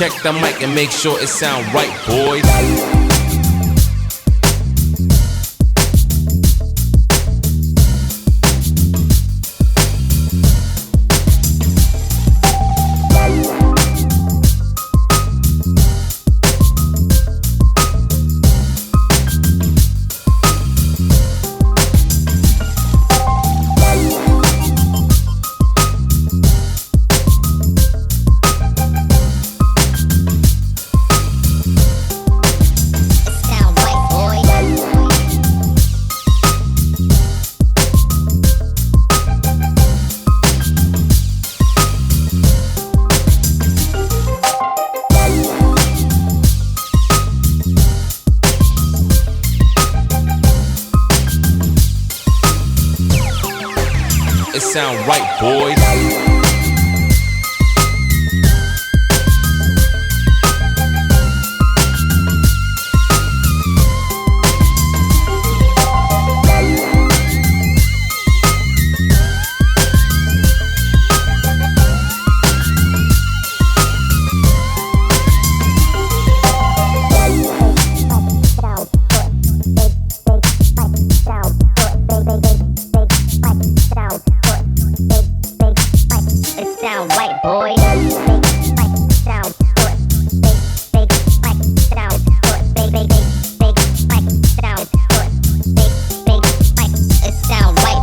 check the mic and make sure it sound right, boys. It sound right, boys. Sound right, boy.